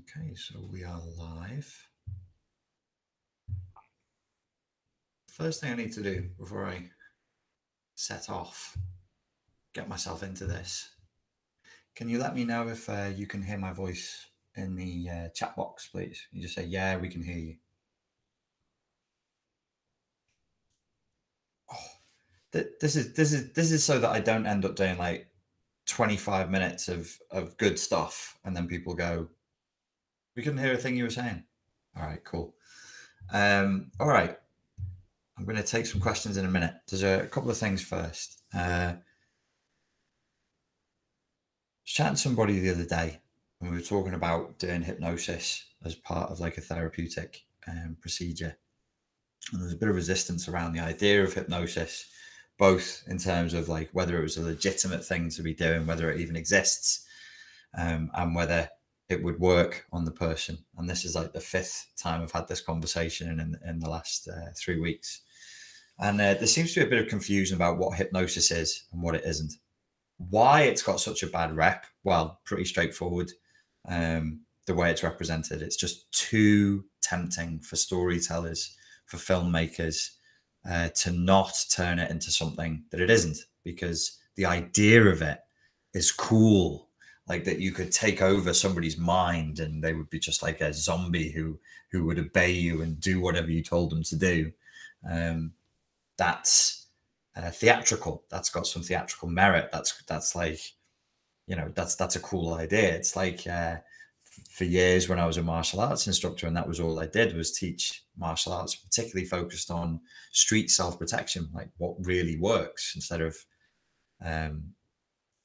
Okay, so we are live. First thing I need to do before I set off, get myself into this. Can you let me know if you can hear my voice in the chat box, please? You just say, yeah, we can hear you. Oh, this is so that I don't end up doing like 25 minutes of good stuff and then people go, we couldn't hear a thing you were saying. All right, cool. All right. I'm going to take some questions in a minute. There's a couple of things first. I was chatting to somebody the other day and we were talking about doing hypnosis as part of like a therapeutic procedure. And there's a bit of resistance around the idea of hypnosis, both in terms of like whether it was a legitimate thing to be doing, whether it even exists, and whether it would work on the person. And this is like the fifth time I've had this conversation in the last 3 weeks. And there seems to be a bit of confusion about what hypnosis is and what it isn't. Why it's got such a bad rep? Well, pretty straightforward. The way it's represented, it's just too tempting for storytellers, for filmmakers, to not turn it into something that it isn't, because the idea of it is cool. Like that you could take over somebody's mind and they would be just like a zombie who would obey you and do whatever you told them to do. That's theatrical. That's got some theatrical merit. That's like, you know, that's a cool idea. It's like for years when I was a martial arts instructor, and that was all I did was teach martial arts, particularly focused on street self-protection, like what really works, instead of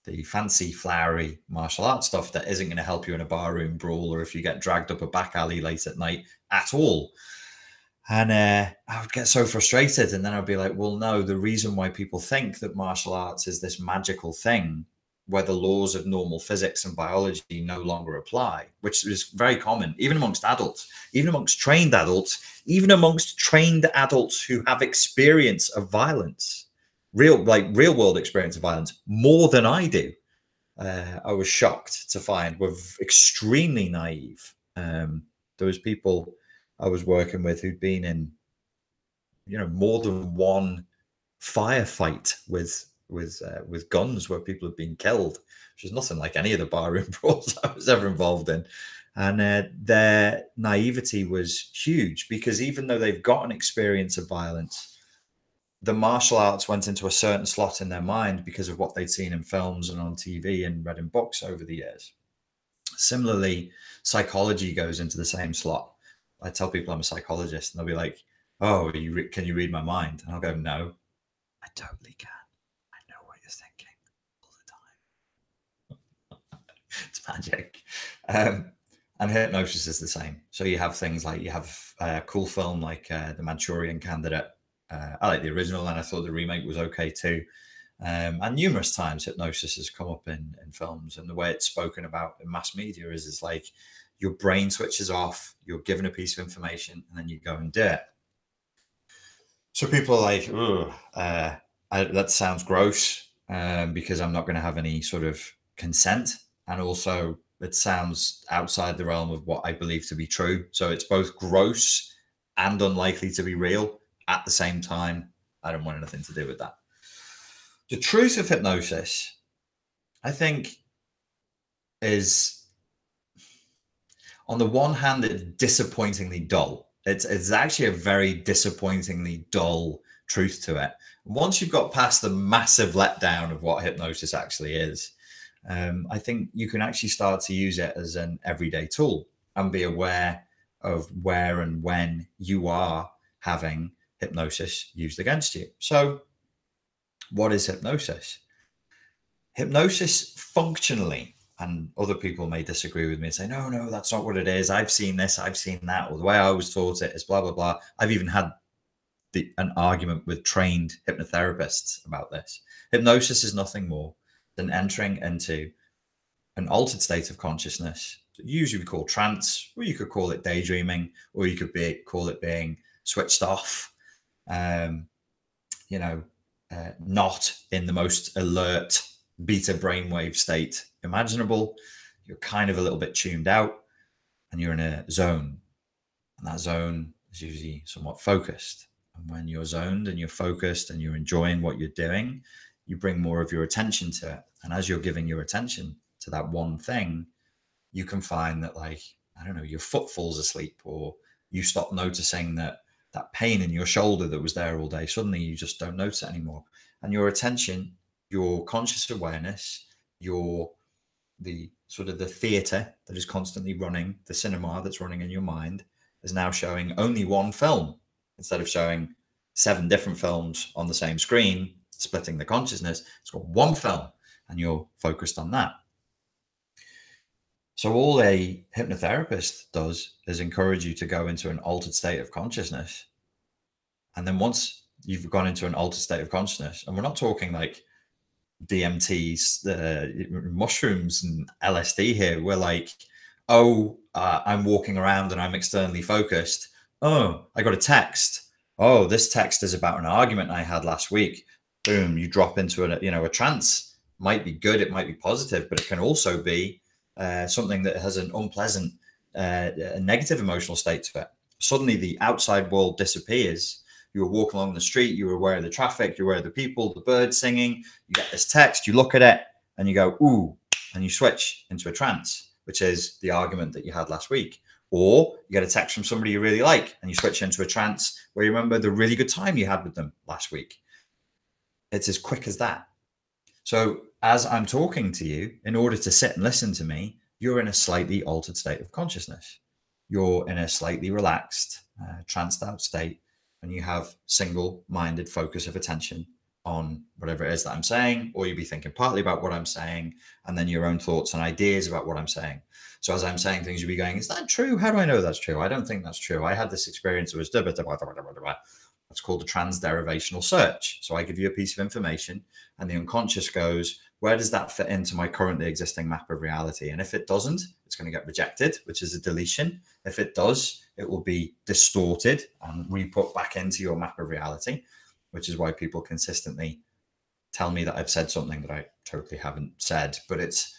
the fancy flowery martial arts stuff that isn't going to help you in a barroom brawl or if you get dragged up a back alley late at night at all. And I would get so frustrated. And then I'd be like, well, no, the reason why people think that martial arts is this magical thing where the laws of normal physics and biology no longer apply, which is very common, even amongst adults, even amongst trained adults, even amongst trained adults who have experience of violence, real world experience of violence, more than I do. I was shocked to find were extremely naive. There was people I was working with who'd been in, you know, more than one firefight with guns where people had been killed, which is nothing like any of the barroom brawls I was ever involved in. And their naivety was huge, because even though they've got an experience of violence, the martial arts went into a certain slot in their mind because of what they'd seen in films and on TV and read in books over the years. Similarly, psychology goes into the same slot. I tell people I'm a psychologist and they'll be like, oh, can you read my mind? And I'll go, no, I totally can. I know what you're thinking all the time. It's magic. And hypnosis is the same. So you have things like, you have a cool film like The Manchurian Candidate. I like the original and I thought the remake was okay too. And numerous times hypnosis has come up in films, and the way it's spoken about in mass media is like your brain switches off, you're given a piece of information, and then you go and do it. So people are like, that sounds gross, because I'm not going to have any sort of consent. And also it sounds outside the realm of what I believe to be true. So it's both gross and unlikely to be real at the same time. I don't want anything to do with that. The truth of hypnosis, I think, is, on the one hand, it's disappointingly dull. It's actually a very disappointingly dull truth to it. Once you've got past the massive letdown of what hypnosis actually is, I think you can actually start to use it as an everyday tool and be aware of where and when you are having hypnosis used against you. So what is hypnosis? Hypnosis functionally, and other people may disagree with me and say, no, that's not what it is. I've seen this, I've seen that, or the way I was taught it is blah, blah, blah. I've even had an argument with trained hypnotherapists about this. Hypnosis is nothing more than entering into an altered state of consciousness, usually we call trance, or you could call it daydreaming, or you could call it being switched off, not in the most alert beta brainwave state imaginable. You're kind of a little bit tuned out. and you're in a zone, and that zone is usually somewhat focused. And when you're zoned and you're focused and you're enjoying what you're doing, you bring more of your attention to it. And as you're giving your attention to that one thing, you can find that, like, I don't know, your foot falls asleep, or you stop noticing that pain in your shoulder that was there all day. Suddenly you just don't notice it anymore. And your attention, your conscious awareness, the sort of the theater that is constantly running, the cinema that's running in your mind, is now showing only one film instead of showing 7 different films on the same screen, splitting the consciousness. It's got one film and you're focused on that. So all a hypnotherapist does is encourage you to go into an altered state of consciousness. And then once you've gone into an altered state of consciousness, and we're not talking like DMTs, mushrooms and LSD here. We're like, I'm walking around and I'm externally focused. Oh, I got a text. Oh, this text is about an argument I had last week. Boom, you drop into a trance. Might be good, it might be positive, but it can also be something that has an unpleasant, a negative emotional state to it. Suddenly the outside world disappears. You were walking along the street, you were aware of the traffic, you're aware of the people, the birds singing, you get this text, you look at it and you go, ooh, and you switch into a trance, which is the argument that you had last week. Or you get a text from somebody you really like and you switch into a trance where you remember the really good time you had with them last week. It's as quick as that. So as I'm talking to you, in order to sit and listen to me, you're in a slightly altered state of consciousness. You're in a slightly relaxed, tranced out state, and you have single-minded focus of attention on whatever it is that I'm saying, or you'll be thinking partly about what I'm saying, and then your own thoughts and ideas about what I'm saying. So as I'm saying things, you'll be going, is that true? How do I know that's true? I don't think that's true. I had this experience. It was That's called a transderivational search. So I give you a piece of information and the unconscious goes, where does that fit into my currently existing map of reality? And if it doesn't, it's going to get rejected, which is a deletion. If it does, it will be distorted and re-put back into your map of reality, which is why people consistently tell me that I've said something that I totally haven't said. But it's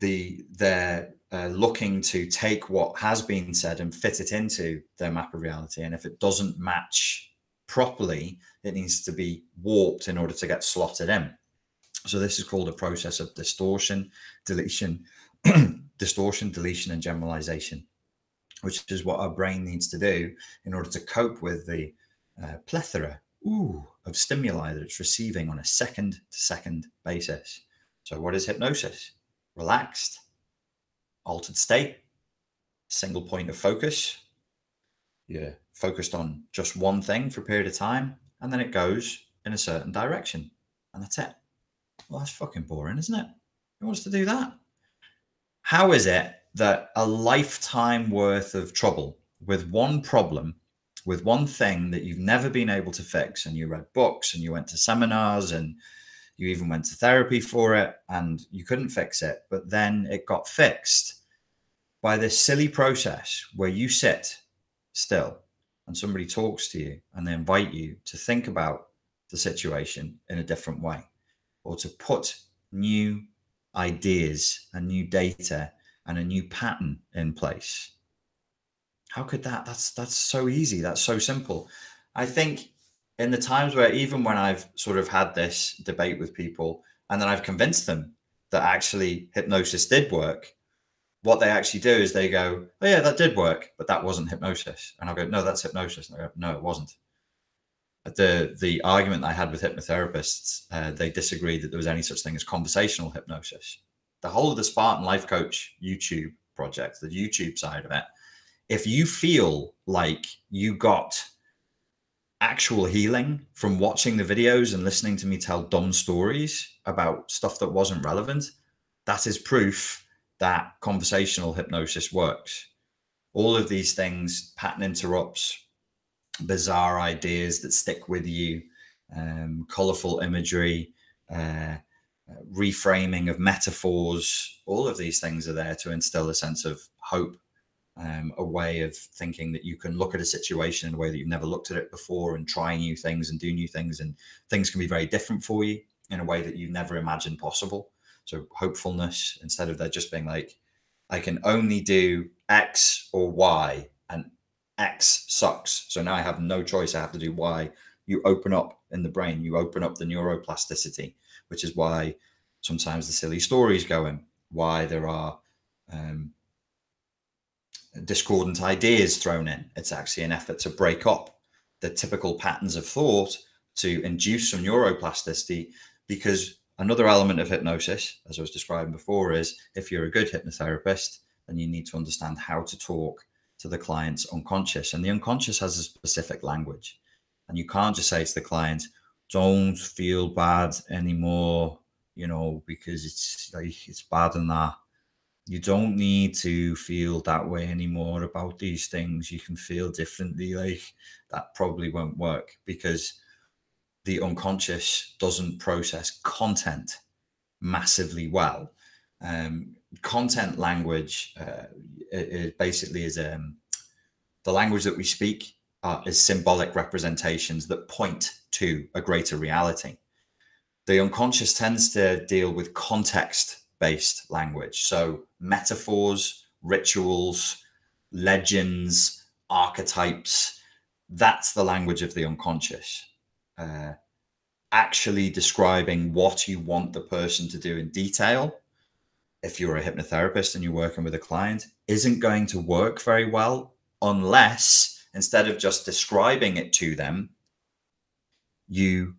they're looking to take what has been said and fit it into their map of reality. And if it doesn't match properly, it needs to be warped in order to get slotted in. So this is called a process of distortion, deletion, distortion, deletion, and generalization, which is what our brain needs to do in order to cope with the plethora of stimuli that it's receiving on a second-to-second basis. So what is hypnosis? Relaxed, altered state, single point of focus. You're focused on just one thing for a period of time, and then it goes in a certain direction, and that's it. Well, that's fucking boring, isn't it? Who wants to do that? How is it that a lifetime worth of trouble with one problem, with one thing that you've never been able to fix, and you read books and you went to seminars and you even went to therapy for it and you couldn't fix it, but then it got fixed by this silly process where you sit still and somebody talks to you and they invite you to think about the situation in a different way, or to put new ideas and new data and a new pattern in place. How could that? That's so easy. That's so simple. I think in the times where, even when I've sort of had this debate with people and then I've convinced them that actually hypnosis did work, what they actually do is they go, oh yeah, that did work, but that wasn't hypnosis. And I'll go, no, that's hypnosis. And I go, no, it wasn't. The argument I had with hypnotherapists, they disagreed that there was any such thing as conversational hypnosis. The whole of the Spartan Life Coach YouTube project, the YouTube side of it, if you feel like you got actual healing from watching the videos and listening to me tell dumb stories about stuff that wasn't relevant, that is proof that conversational hypnosis works. All of these things, pattern interrupts, bizarre ideas that stick with you, colorful imagery, reframing of metaphors, all of these things are there to instill a sense of hope, a way of thinking that you can look at a situation in a way that you've never looked at it before and try new things and do new things, and things can be very different for you in a way that you never imagined possible. So hopefulness, instead of there just being like, I can only do X or Y, and X sucks. So now I have no choice. I have to do Y. You open up in the brain, you open up the neuroplasticity, which is why sometimes the silly stories go in, why there are discordant ideas thrown in. It's actually an effort to break up the typical patterns of thought to induce some neuroplasticity, because another element of hypnosis, as I was describing before, is if you're a good hypnotherapist, then you need to understand how to talk to the client's unconscious. And the unconscious has a specific language. And you can't just say to the client, don't feel bad anymore, you know, because it's bad and that. You don't need to feel that way anymore about these things. You can feel differently. Like, that probably won't work, because the unconscious doesn't process content massively well. Content language it basically is the language that we speak is symbolic representations that point to a greater reality. The unconscious tends to deal with context-based language. So metaphors, rituals, legends, archetypes, that's the language of the unconscious. Actually describing what you want the person to do in detail, if you're a hypnotherapist and you're working with a client, isn't going to work very well unless, instead of just describing it to them, you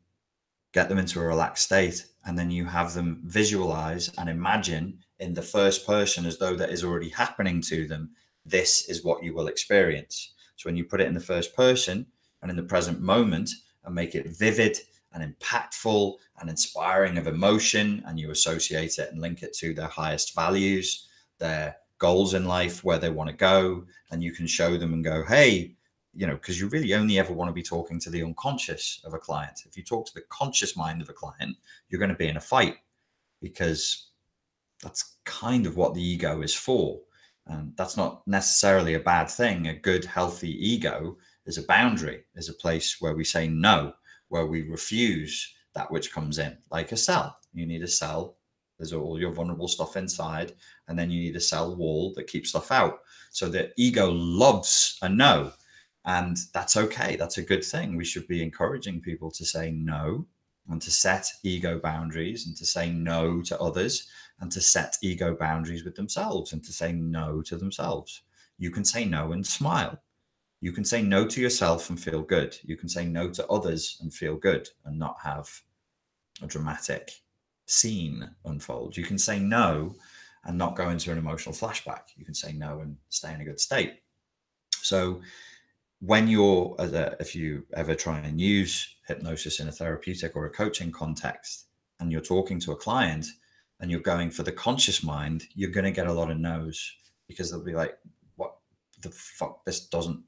get them into a relaxed state, and then you have them visualize and imagine in the first person, as though that is already happening to them, this is what you will experience. So when you put it in the first person and in the present moment and make it vivid and impactful and inspiring of emotion, and you associate it and link it to their highest values, their goals in life, where they want to go, and you can show them and go, hey, you know, because you really only ever want to be talking to the unconscious of a client. If you talk to the conscious mind of a client, you're going to be in a fight, because that's kind of what the ego is for. And that's not necessarily a bad thing. A good, healthy ego is a boundary, is a place where we say no, where we refuse that which comes in, like a cell. You need a cell. There's all your vulnerable stuff inside, and then you need a cell wall that keeps stuff out. So the ego loves a no. And that's okay. That's a good thing. We should be encouraging people to say no, and to set ego boundaries, and to say no to others, and to set ego boundaries with themselves, and to say no to themselves. You can say no and smile. You can say no to yourself and feel good. You can say no to others and feel good, and not have a dramatic scene unfold. You can say no and not go into an emotional flashback. You can say no and stay in a good state. So when you're, if you ever try and use hypnosis in a therapeutic or a coaching context, and you're talking to a client and you're going for the conscious mind, you're going to get a lot of no's, because they'll be like, what the fuck,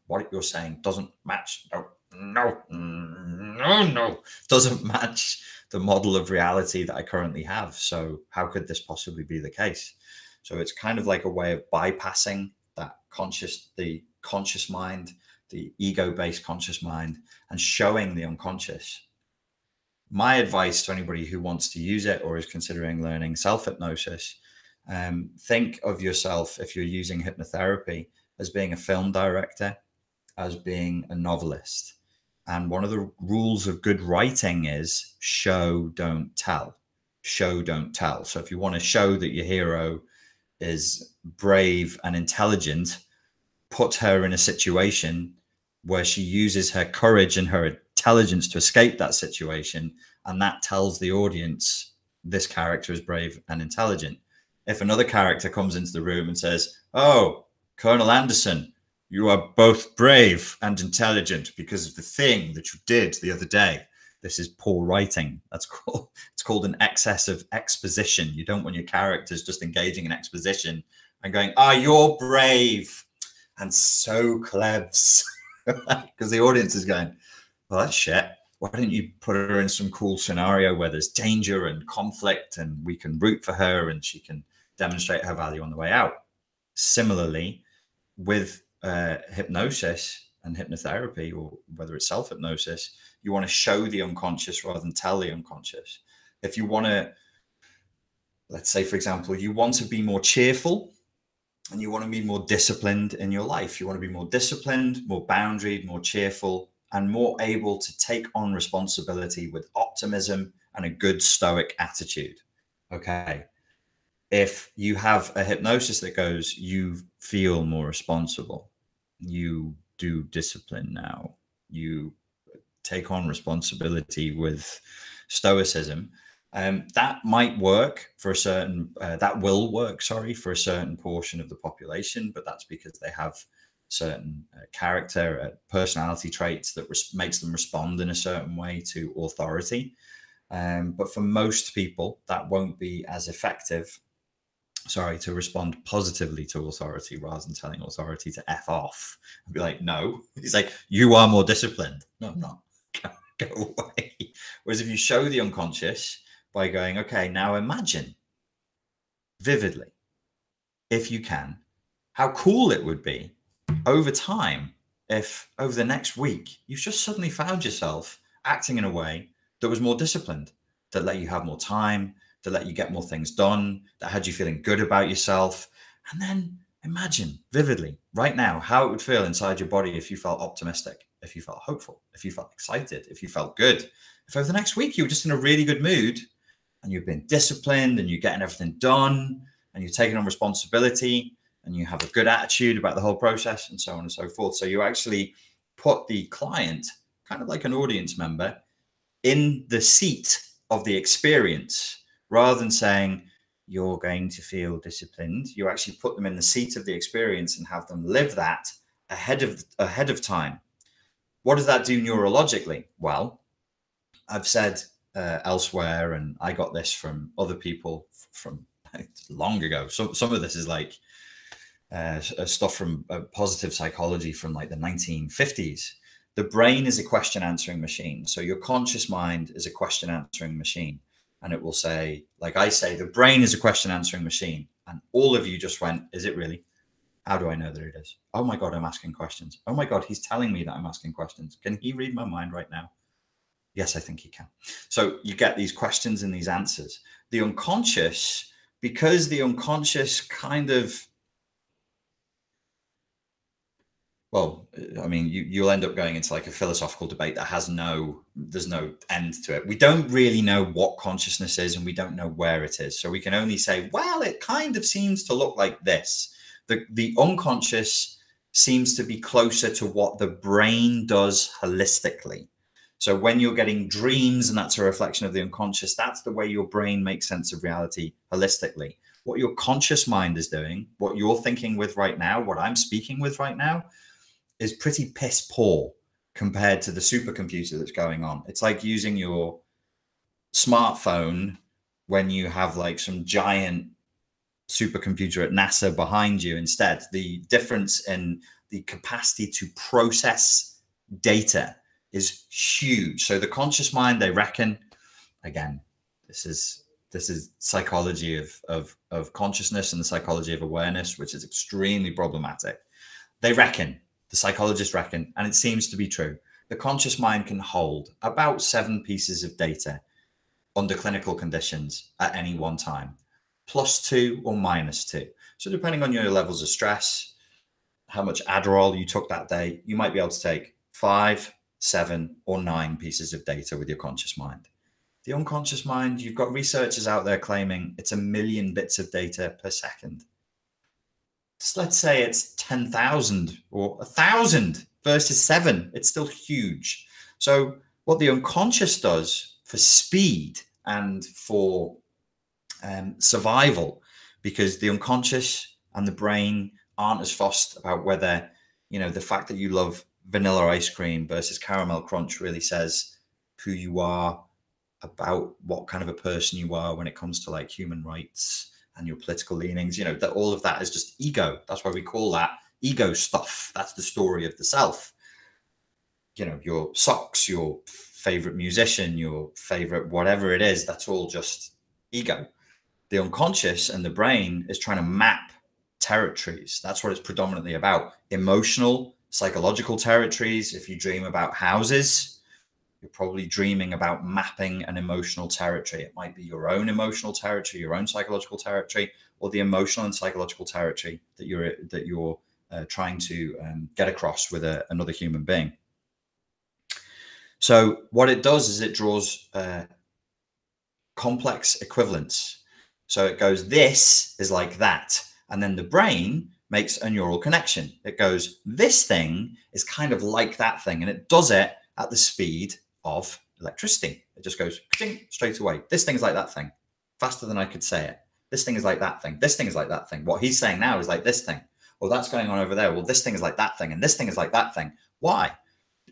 what you're saying doesn't match. No, doesn't match the model of reality that I currently have. So how could this possibly be the case? So it's kind of like a way of bypassing that the conscious mind, the ego-based conscious mind, and showing the unconscious. My advice to anybody who wants to use it or is considering learning self-hypnosis, think of yourself, if you're using hypnotherapy, as being a film director, as being a novelist. And one of the rules of good writing is show, don't tell. Show, don't tell. So if you want to show that your hero is brave and intelligent, put her in a situation where she uses her courage and her intelligence to escape that situation, and that tells the audience this character is brave and intelligent. If another character comes into the room and says, oh, Colonel Anderson, you are both brave and intelligent because of the thing that you did the other day, this is poor writing. It's called an excess of exposition. You don't want your characters just engaging in exposition and going, oh, you're brave and so clevs, because the audience is going, well, that's shit. Why don't you put her in some cool scenario where there's danger and conflict, and we can root for her and she can demonstrate her value on the way out? Similarly, with hypnosis and hypnotherapy, or whether it's self-hypnosis, you want to show the unconscious rather than tell the unconscious. If you want to, let's say, for example, you want to be more cheerful, and you want to be more disciplined in your life. You want to be more disciplined, more boundaried, more cheerful, and more able to take on responsibility with optimism and a good stoic attitude. Okay. If you have a hypnosis that goes, you feel more responsible, you do discipline now, you take on responsibility with stoicism, that might work for a certain, that will work, sorry, for a certain portion of the population, but that's because they have certain character, personality traits that makes them respond in a certain way to authority. But for most people, that won't be as effective, sorry, to respond positively to authority rather than telling authority to F off and be like, no. He's like, you are more disciplined. No, I'm not. Go away. Whereas if you show the unconscious by going, okay, now imagine vividly, if you can, how cool it would be over time if over the next week you've just suddenly found yourself acting in a way that was more disciplined, that let you have more time, that let you get more things done, that had you feeling good about yourself. And then imagine vividly right now how it would feel inside your body if you felt optimistic, if you felt hopeful, if you felt excited, if you felt good. If over the next week you were just in a really good mood and you've been disciplined and you're getting everything done and you're taking on responsibility and you have a good attitude about the whole process and so on and so forth. So you actually put the client, kind of like an audience member, in the seat of the experience. Rather than saying, you're going to feel disciplined, you actually put them in the seat of the experience and have them live that ahead of time. What does that do neurologically? Well, I've said elsewhere, and I got this from other people from long ago. So some of this is like stuff from positive psychology from like the 1950s. The brain is a question answering machine. So your conscious mind is a question answering machine. And it will say, like I say, the brain is a question answering machine. And all of you just went, is it really? How do I know that it is? Oh my God, I'm asking questions. Oh my God, he's telling me that I'm asking questions. Can he read my mind right now? Yes, I think he can. So you get these questions and these answers. The unconscious, because the unconscious kind of, well, I mean, you'll end up going into like a philosophical debate that has there's no end to it. We don't really know what consciousness is and we don't know where it is. So we can only say, well, it kind of seems to look like this. The unconscious seems to be closer to what the brain does holistically. So when you're getting dreams and that's a reflection of the unconscious, that's the way your brain makes sense of reality holistically. What your conscious mind is doing, what you're thinking with right now, what I'm speaking with right now, is pretty piss poor compared to the supercomputer that's going on. It's like using your smartphone when you have like some giant supercomputer at NASA behind you instead. The difference in the capacity to process data is huge. So the conscious mind, they reckon, again, this is psychology of consciousness and the psychology of awareness, which is extremely problematic. They reckon, the psychologists reckon, and it seems to be true, the conscious mind can hold about 7 pieces of data under clinical conditions at any one time, +2 or -2. So depending on your levels of stress, how much Adderall you took that day, you might be able to take 5, 7, or 9 pieces of data with your conscious mind. The unconscious mind, you've got researchers out there claiming it's 1 million bits of data per second. So let's say it's 10,000 or 1,000 versus 7. It's still huge. So what the unconscious does for speed and for survival, because the unconscious and the brain aren't as fussed about whether, you know, the fact that you love vanilla ice cream versus caramel crunch really says who you are, about what kind of a person you are when it comes to like human rights and your political leanings. You know, that all of that is just ego. That's why we call that ego stuff. That's the story of the self. You know, your socks, your favorite musician, your favorite whatever it is, that's all just ego. The unconscious and the brain is trying to map territories. That's what it's predominantly about. Emotional, psychological territories. If you dream about houses, you're probably dreaming about mapping an emotional territory. It might be your own emotional territory, your own psychological territory, or the emotional and psychological territory that you're trying to get across with another human being. So what it does is it draws complex equivalents. So it goes, this is like that. And then the brain makes a neural connection. It goes, this thing is kind of like that thing. And it does it at the speed of electricity. It just goes straight away. This thing is like that thing, faster than I could say it. This thing is like that thing. This thing is like that thing. What he's saying now is like this thing. Well, that's going on over there. Well, this thing is like that thing. And this thing is like that thing. Why?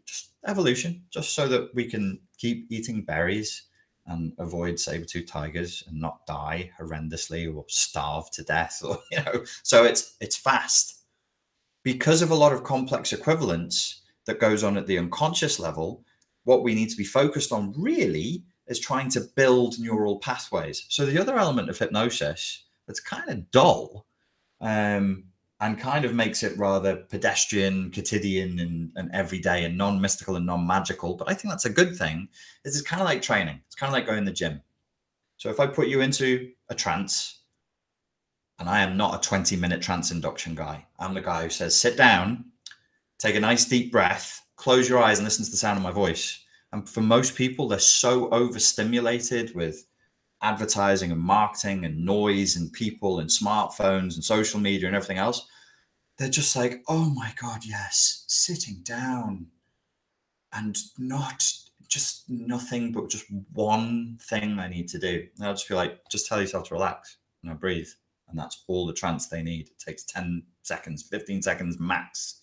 Just evolution, just so that we can keep eating berries and avoid saber-toothed tigers and not die horrendously or starve to death, or so it's fast. Because of a lot of complex equivalence that goes on at the unconscious level, what we need to be focused on really is trying to build neural pathways. So the other element of hypnosis that's kind of dull and kind of makes it rather pedestrian, quotidian, and everyday and non-mystical and non-magical, but I think that's a good thing, is it's kind of like training. It's kind of like going to the gym. So if I put you into a trance, and I am not a 20-minute trance induction guy. I'm the guy who says, sit down, take a nice deep breath, close your eyes and listen to the sound of my voice. And for most people, they're so overstimulated with advertising and marketing and noise and people and smartphones and social media and everything else. They're just like, oh my God, yes, sitting down and not just nothing, but just one thing I need to do. And I'll just be like, just tell yourself to relax and breathe. And that's all the trance they need. It takes 10 seconds, 15 seconds max.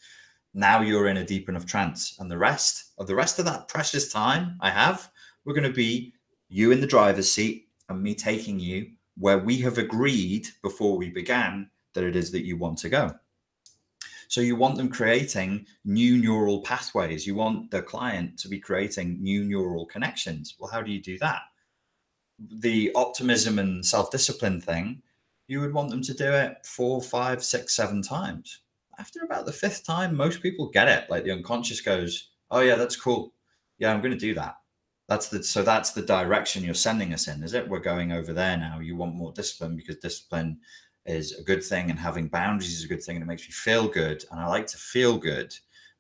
Now you're in a deep enough trance. And the rest of that precious time I have, we're going to be you in the driver's seat and me taking you where we have agreed before we began that it is that you want to go. So you want them creating new neural pathways. You want the client to be creating new neural connections. Well, how do you do that? The optimism and self-discipline thing, you would want them to do it 4, 5, 6, 7 times. After about the 5th time, most people get it. Like the unconscious goes, oh yeah, that's cool. Yeah, I'm going to do that. So that's the direction you're sending us in, is it? We're going over there now. You want more discipline because discipline is a good thing and having boundaries is a good thing and it makes me feel good. And I like to feel good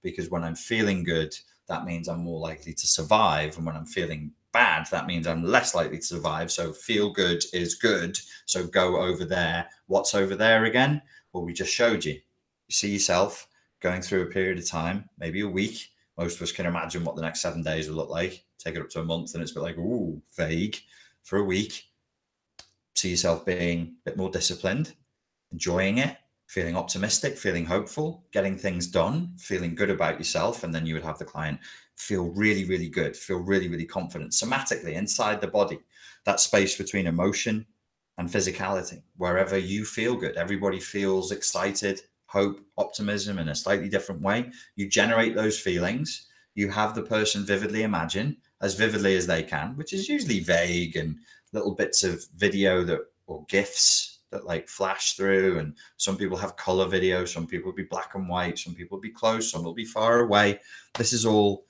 because when I'm feeling good, that means I'm more likely to survive. And when I'm feeling bad, that means I'm less likely to survive. So feel good is good. So go over there. What's over there again? Well, we just showed you. You see yourself going through a period of time, maybe a week. Most of us can imagine what the next 7 days will look like. Take it up to a month and it's a bit like, ooh, vague. For a week, see yourself being a bit more disciplined, enjoying it, feeling optimistic, feeling hopeful, getting things done, feeling good about yourself. And then you would have the client feel really, really good, feel really, really confident somatically inside the body, that space between emotion and physicality, wherever you feel good. Everybody feels excited, hope, optimism in a slightly different way. You generate those feelings. You have the person vividly imagine as vividly as they can, which is usually vague and little bits of video or GIFs that like flash through. And some people have color video. Some people will be black and white. Some people will be close. Some will be far away. This is all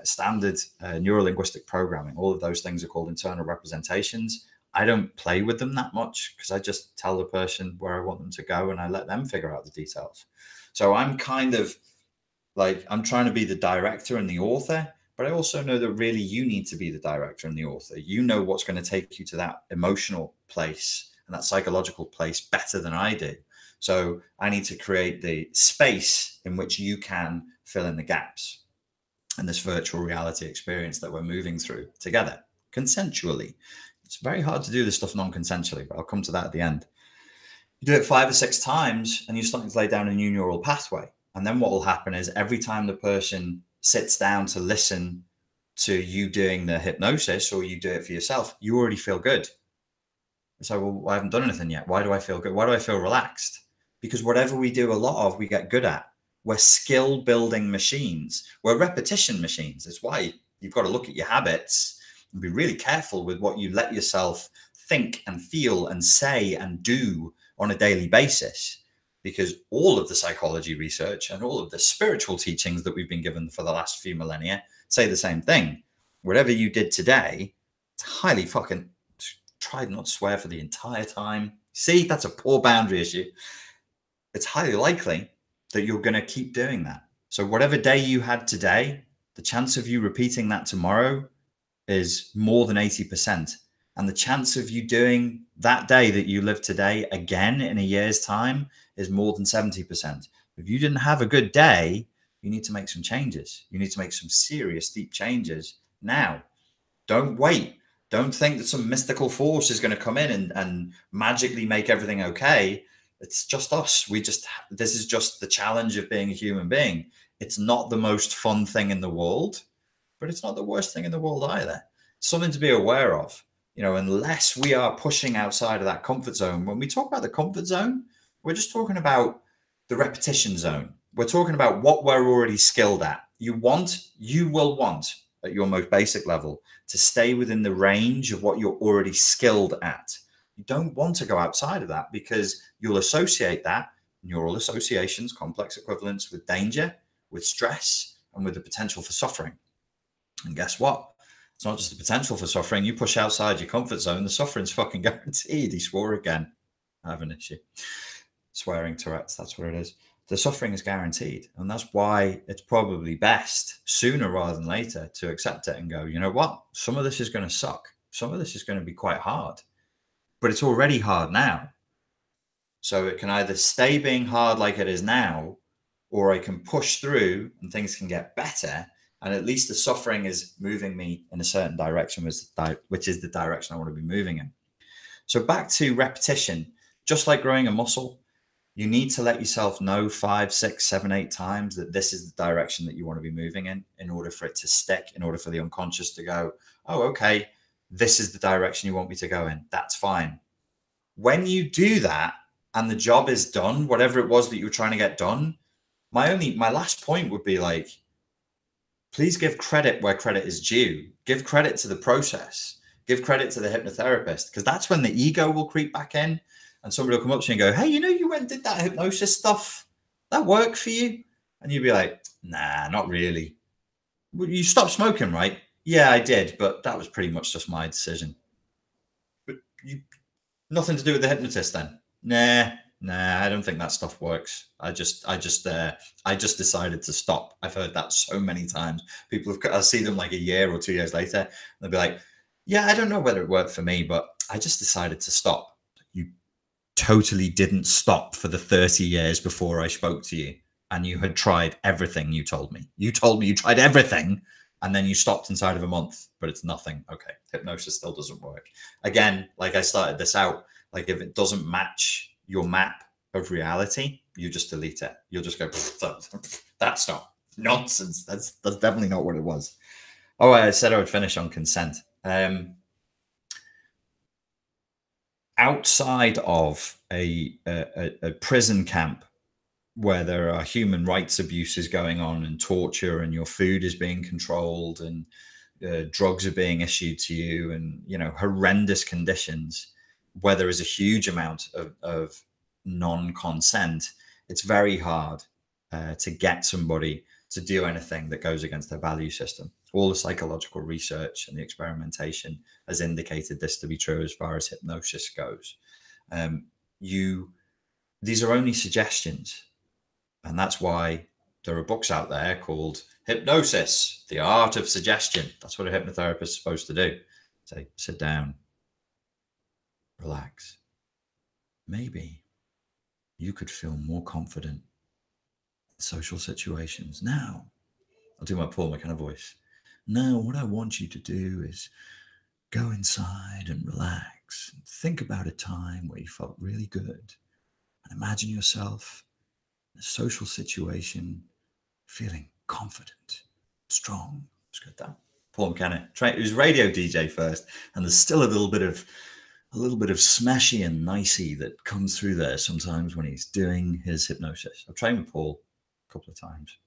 standard neurolinguistic programming. All of those things are called internal representations. I don't play with them that much because I just tell the person where I want them to go and I let them figure out the details. So I'm kind of like, I'm trying to be the director and the author, but I also know that really you need to be the director and the author. You know what's going to take you to that emotional place and that psychological place better than I do. So I need to create the space in which you can fill in the gaps in this virtual reality experience that we're moving through together consensually. It's very hard to do this stuff non-consensually, but I'll come to that at the end. You do it 5 or 6 times and you're starting to lay down a new neural pathway. And then what will happen is every time the person sits down to listen to you doing the hypnosis or you do it for yourself, you already feel good. So, well, I haven't done anything yet. Why do I feel good? Why do I feel relaxed? Because whatever we do a lot of, we get good at. We're skill building machines. We're repetition machines. It's why you've got to look at your habits and be really careful with what you let yourself think and feel and say and do on a daily basis, because all of the psychology research and all of the spiritual teachings that we've been given for the last few millennia say the same thing. Whatever you did today, it's highly fucking, tried not to swear for the entire time. See, that's a poor boundary issue. It's highly likely that you're going to keep doing that. So whatever day you had today, the chance of you repeating that tomorrow is more than 80%. And the chance of you doing that day that you live today again in a year's time is more than 70%. If you didn't have a good day, you need to make some changes. You need to make some serious, deep changes now. Don't wait. Don't think that some mystical force is going to come in and magically make everything okay. It's just us. This is just the challenge of being a human being. It's not the most fun thing in the world, but it's not the worst thing in the world either. Something to be aware of, unless we are pushing outside of that comfort zone. When we talk about the comfort zone, we're just talking about the repetition zone. We're talking about what we're already skilled at. You will want at your most basic level to stay within the range of what you're already skilled at. You don't want to go outside of that, because you'll associate that, neural associations, complex equivalents, with danger, with stress, and with the potential for suffering. And guess what? It's not just the potential for suffering. You push outside your comfort zone, the suffering's fucking guaranteed. He swore again. I have an issue. Swearing Tourette's, that's what it is. The suffering is guaranteed. And that's why it's probably best sooner rather than later to accept it and go, you know what? Some of this is going to suck. Some of this is going to be quite hard. But it's already hard now. So it can either stay being hard like it is now, or I can push through and things can get better. And at least the suffering is moving me in a certain direction, which is the direction I want to be moving in. So back to repetition, just like growing a muscle, you need to let yourself know 5, 6, 7, 8 times that this is the direction that you want to be moving in order for it to stick, in order for the unconscious to go, oh, okay, this is the direction you want me to go in. That's fine. When you do that and the job is done, whatever it was that you were trying to get done, my last point would be like, please give credit where credit is due. Give credit to the process. Give credit to the hypnotherapist, because that's when the ego will creep back in and somebody will come up to you and go, hey, you went and did that hypnosis stuff. That worked for you? And you'd be like, nah, not really. Well, you stopped smoking, right? Yeah, I did, but that was pretty much just my decision. But nothing to do with the hypnotist then? Nah, I don't think that stuff works. I just decided to stop. I've heard that so many times. I see them like a year or 2 years later, and they'll be like, yeah, I don't know whether it worked for me, but I just decided to stop. You totally didn't stop for the 30 years before I spoke to you, and you had tried everything you told me. You told me you tried everything, and then you stopped inside of a month, but it's nothing. Okay, hypnosis still doesn't work. Again, like I started this out, like if it doesn't match your map of reality, you just delete it. You'll just go, that's not nonsense. That's definitely not what it was. Oh, I said I would finish on consent. Outside of a prison camp where there are human rights abuses going on and torture, and your food is being controlled, and drugs are being issued to you, and horrendous conditions, where there is a huge amount of non-consent, it's very hard to get somebody to do anything that goes against their value system. All the psychological research and the experimentation has indicated this to be true as far as hypnosis goes. These are only suggestions. And that's why there are books out there called Hypnosis, the Art of Suggestion. That's what a hypnotherapist is supposed to do. Say, sit down, relax. Maybe you could feel more confident in social situations. Now, I'll do my Paul McKenna voice. Now, what I want you to do is go inside and relax. And think about a time where you felt really good. And imagine yourself in a social situation feeling confident, strong. Just got that. Paul McKenna, he was radio DJ first, and there's still a little bit of smashy and nicey that comes through there sometimes when he's doing his hypnosis. I've trained with Paul a couple of times.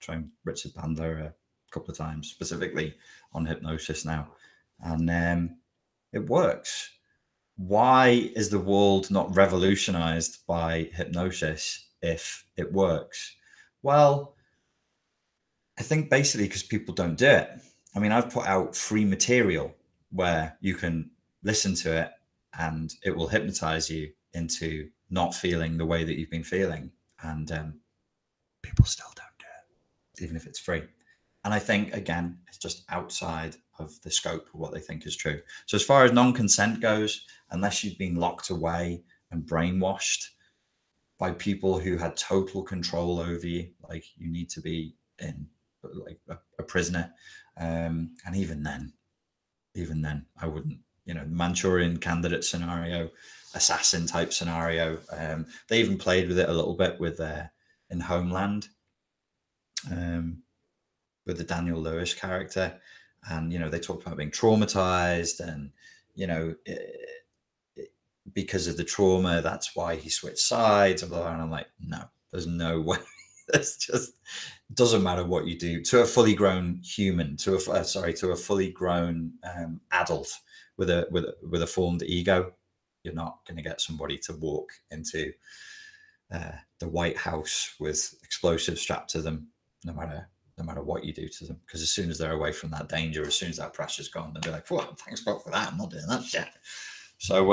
Trained Richard Bandler a couple of times, specifically on hypnosis now, and it works. Why is the world not revolutionized by hypnosis if it works? Well, I think basically because people don't do it. I mean, I've put out free material where you can listen to it and it will hypnotize you into not feeling the way that you've been feeling. And people still don't do it, even if it's free. And I think, again, it's just outside of the scope of what they think is true. So as far as non-consent goes, unless you've been locked away and brainwashed by people who had total control over you, like you need to be in like a prisoner. And even then, I wouldn't, you know, Manchurian candidate scenario, assassin type scenario. They even played with it a little bit with in Homeland, with the Daniel Lewis character. And, you know, they talked about being traumatized and, you know, because of the trauma, that's why he switched sides. And, blah, blah. And I'm like, no, there's no way. That's just doesn't matter what you do to a fully grown human, to a fully grown adult with a formed ego. You're not going to get somebody to walk into the White House with explosives strapped to them, no matter what you do to them. Because as soon as they're away from that danger, as soon as that pressure's gone, they'll be like, "Well, thanks God for that. I'm not doing that shit." So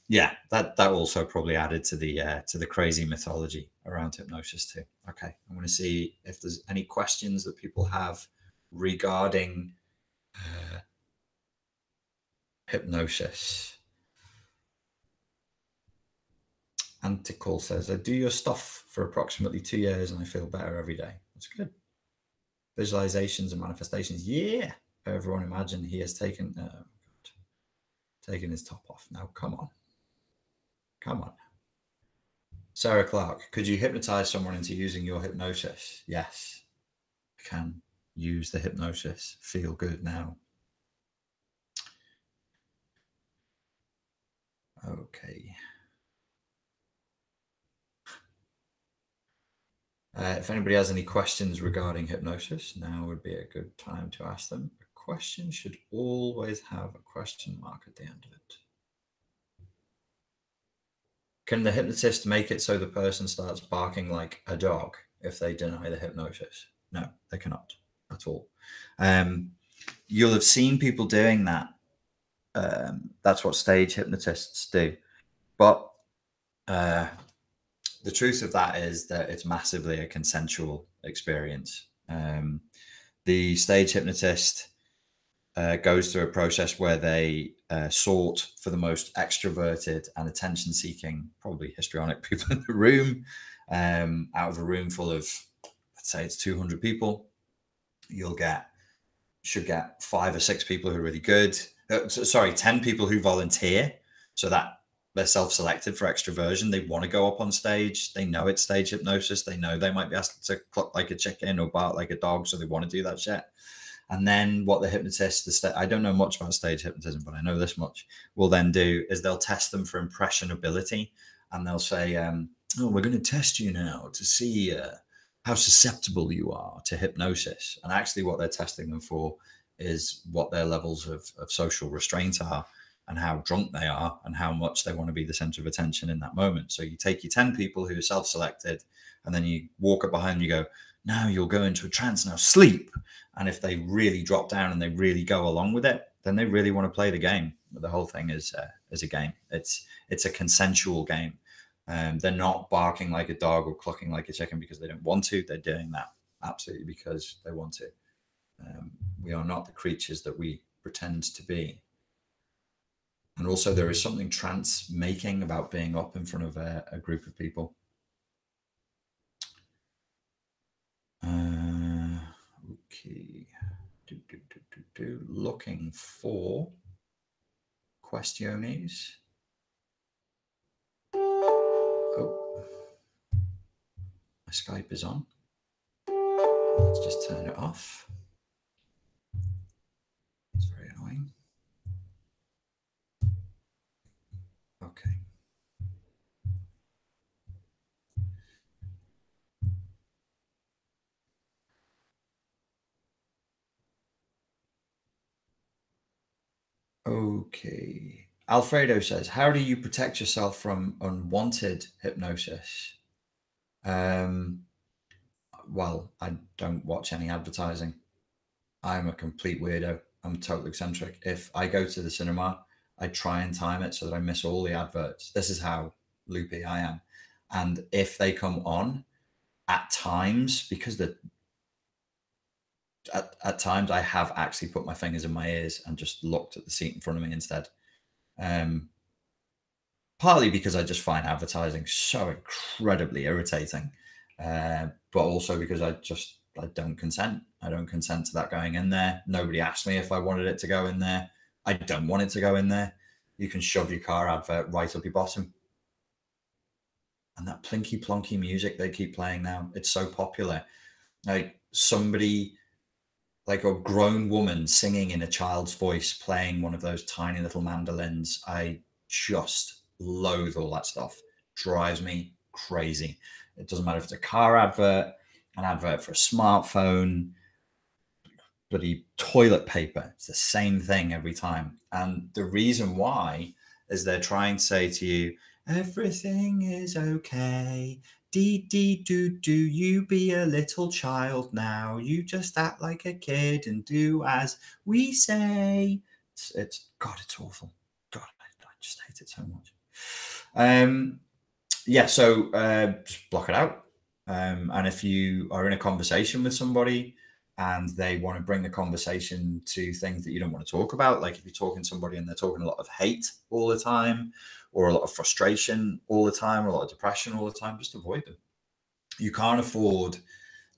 yeah, that also probably added to the crazy mythology around hypnosis too. Okay, I'm going to see if there's any questions that people have regarding hypnosis. Antical says, I do your stuff for approximately 2 years and I feel better every day. That's good. Visualizations and manifestations. Yeah. Everyone imagine he has taken his top off. Now, come on. Come on. Sarah Clark, could you hypnotize someone into using your hypnosis? Yes. I can use the hypnosis. Feel good now. Okay. If anybody has any questions regarding hypnosis, now would be a good time to ask them. A question should always have a question mark at the end of it. Can the hypnotist make it so the person starts barking like a dog if they deny the hypnosis? No, they cannot at all. You'll have seen people doing that. That's what stage hypnotists do. But the truth of that is that it's massively a consensual experience. The stage hypnotist goes through a process where they sort for the most extroverted and attention-seeking, probably histrionic people in the room. Out of a room full of, let's say it's 200 people, should get 5 or 6 people who are really good. 10 people who volunteer, so that they're self-selected for extroversion. They want to go up on stage. They know it's stage hypnosis. They know they might be asked to cluck like a chicken or bark like a dog, so they want to do that shit. And then what the hypnotist, I don't know much about stage hypnotism, but I know this much, will then do is they'll test them for impressionability. And they'll say, oh, we're going to test you now to see how susceptible you are to hypnosis. And actually what they're testing them for is what their levels of social restraint are and how drunk they are and how much they want to be the center of attention in that moment. So you take your 10 people who are self-selected and then you walk up behind them, you go, now you'll go into a trance, now sleep. And if they really drop down and they really go along with it, then they really want to play the game. The whole thing is a game. It's a consensual game. They're not barking like a dog or clucking like a chicken because they don't want to. They're doing that absolutely because they want to. We are not the creatures that we pretend to be. And also there is something trance making about being up in front of a group of people. Okay. Looking for questiones. Oh, my Skype is on. Let's just turn it off. It's very annoying. Okay. Okay. Alfredo says, how do you protect yourself from unwanted hypnosis? Well, I don't watch any advertising. I'm a complete weirdo. I'm totally eccentric. If I go to the cinema, I try and time it so that I miss all the adverts. This is how loopy I am. And if they come on at times, because at times I have actually put my fingers in my ears and just looked at the seat in front of me instead. Um, Partly because I just find advertising so incredibly irritating, but also because I don't consent. I don't consent to that going in there. Nobody asked me if I wanted it to go in there. I don't want it to go in there. You can shove your car advert right up your bottom. And that plinky plonky music they keep playing now, it's so popular. Like somebody, like a grown woman singing in a child's voice, playing one of those tiny little mandolins. I just loathe all that stuff. Drives me crazy. It doesn't matter if it's a car advert, an advert for a smartphone, bloody toilet paper. It's the same thing every time. And the reason why is they're trying to say to you, everything is okay. Dee dee do do, you be a little child now. You just act like a kid and do as we say. It's God, it's awful. God, I just hate it so much. Yeah, so just block it out. And if you are in a conversation with somebody and they want to bring the conversation to things that you don't want to talk about, like if you're talking to somebody and they're talking a lot of hate all the time, or a lot of frustration all the time, or a lot of depression all the time, just avoid them. You can't afford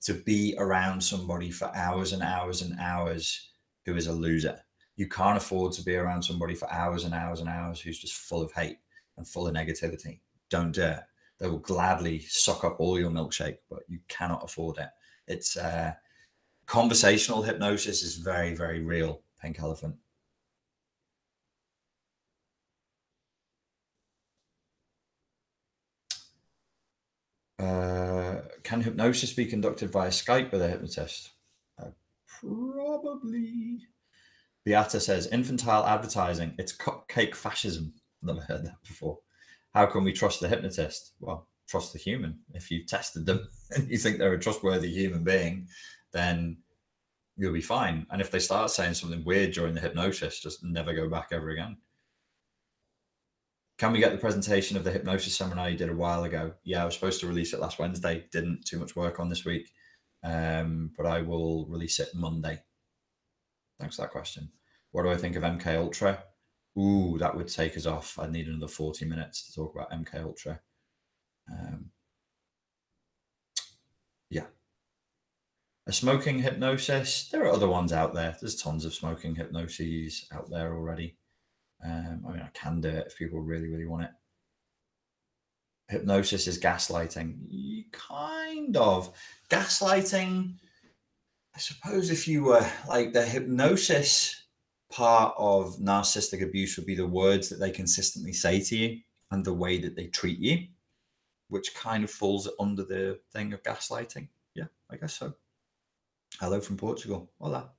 to be around somebody for hours and hours and hours who is a loser. You can't afford to be around somebody for hours and hours and hours who's just full of hate and full of negativity. Don't do it. They will gladly suck up all your milkshake, but you cannot afford it. It's conversational hypnosis is very, very real, Pink Elephant. Can hypnosis be conducted via Skype with a hypnotist? Probably. Beata says, infantile advertising, it's cupcake fascism. Never heard that before. How can we trust the hypnotist? Well, trust the human. If you've tested them and you think they're a trustworthy human being, then you'll be fine. And if they start saying something weird during the hypnosis, just never go back ever again. Can we get the presentation of the hypnosis seminar you did a while ago? Yeah, I was supposed to release it last Wednesday. Didn't too much work on this week, but I will release it Monday. Thanks for that question. What do I think of MK Ultra? Ooh, that would take us off. I'd need another 40 minutes to talk about MK Ultra. Yeah. A smoking hypnosis. There are other ones out there. There's tons of smoking hypnoses out there already. I mean, I can do it if people really, really want it. Hypnosis is gaslighting. Kind of. Gaslighting, I suppose if you were like the hypnosis part of narcissistic abuse would be the words that they consistently say to you and the way that they treat you, which kind of falls under the thing of gaslighting. Yeah, I guess so. Hello from Portugal. Hola.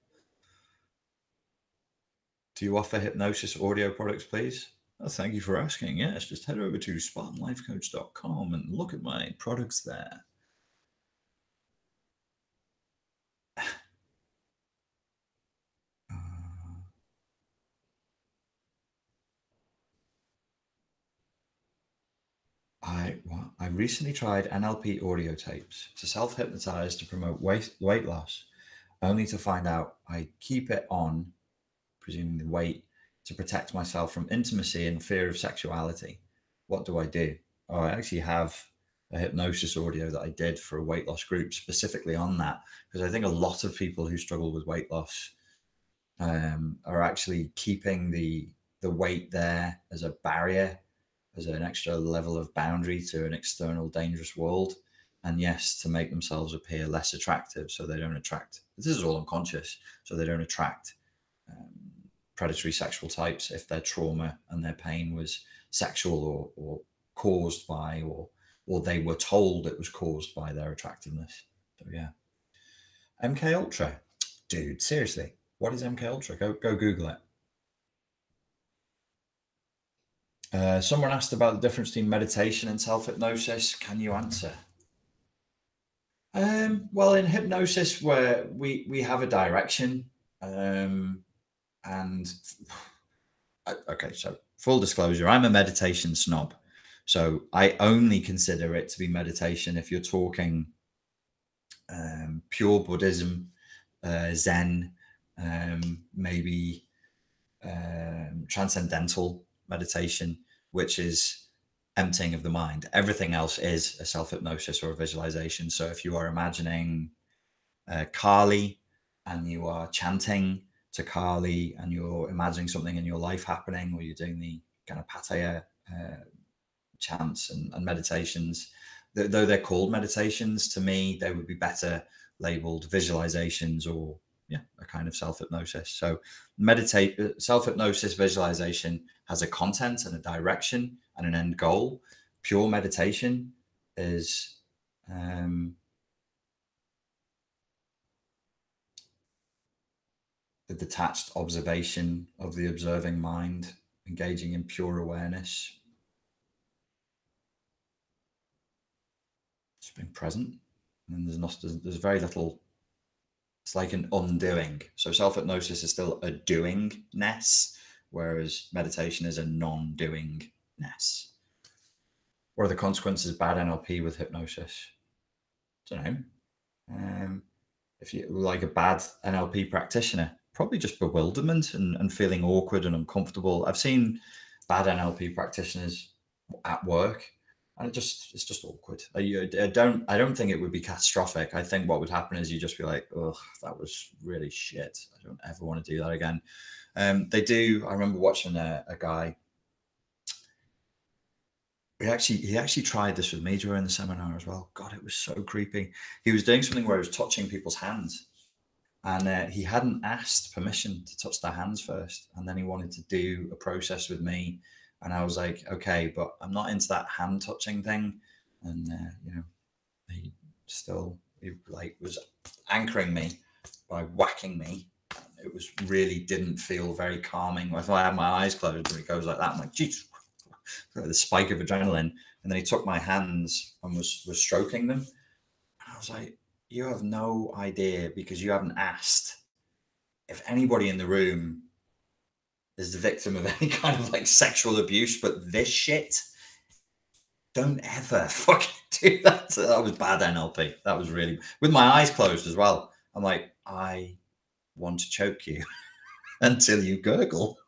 Do you offer hypnosis audio products, please? Oh, thank you for asking. Yes, just head over to spartanlifecoach.com and look at my products there. I recently tried NLP audio tapes to self-hypnotize to promote weight loss, only to find out I keep it on, presuming the weight, to protect myself from intimacy and fear of sexuality. What do I do? Oh, I actually have a hypnosis audio that I did for a weight loss group specifically on that, because I think a lot of people who struggle with weight loss are actually keeping the weight there as a barrier, as an extra level of boundary to an external dangerous world. And yes, to make themselves appear less attractive so they don't attract, this is all unconscious, so they don't attract predatory sexual types if their trauma and their pain was sexual or caused by, or they were told it was caused by their attractiveness. So yeah. MK Ultra. Dude, seriously, what is MK Ultra? Go Google it. Someone asked about the difference between meditation and self-hypnosis. Can you answer? Well, in hypnosis, where we have a direction, and okay, so full disclosure, I'm a meditation snob. So I only consider it to be meditation if you're talking pure Buddhism, Zen, maybe transcendental meditation, which is emptying of the mind. Everything else is a self-hypnosis or a visualization. So if you are imagining Kali and you are chanting to Kali and you're imagining something in your life happening, or you're doing the kind of Pattaya chants and meditations, though they're called meditations, to me they would be better labeled visualizations, or a kind of self-hypnosis. So self-hypnosis visualization has a content and a direction and an end goal. Pure meditation is the detached observation of the observing mind, engaging in pure awareness, just being present. And there's very little. It's like an undoing. So self-hypnosis is still a doingness, whereas meditation is a non-doingness. What are the consequences of bad NLP with hypnosis? I don't know. If you like a bad NLP practitioner, probably just bewilderment and feeling awkward and uncomfortable. I've seen bad NLP practitioners at work, and it's just awkward. I don't think it would be catastrophic. I think what would happen is you just be like, oh, that was really shit. I don't ever want to do that again. They do. I remember watching a guy. He actually tried this with me during the seminar as well. God, it was so creepy. He was doing something where he was touching people's hands, and he hadn't asked permission to touch their hands first, and then he wanted to do a process with me, and I was like, okay, but I'm not into that hand touching thing. And he like was anchoring me by whacking me. It was really didn't feel very calming. If I had my eyes closed and it goes like that, I'm like, geez, the spike of adrenaline. And then he took my hands and was stroking them, and I was like, you have no idea, because you haven't asked, if anybody in the room is the victim of any kind of like sexual abuse, but this shit, don't ever fucking do that. So that was bad NLP. That was really, with my eyes closed as well. I'm like, I want to choke you until you gurgle.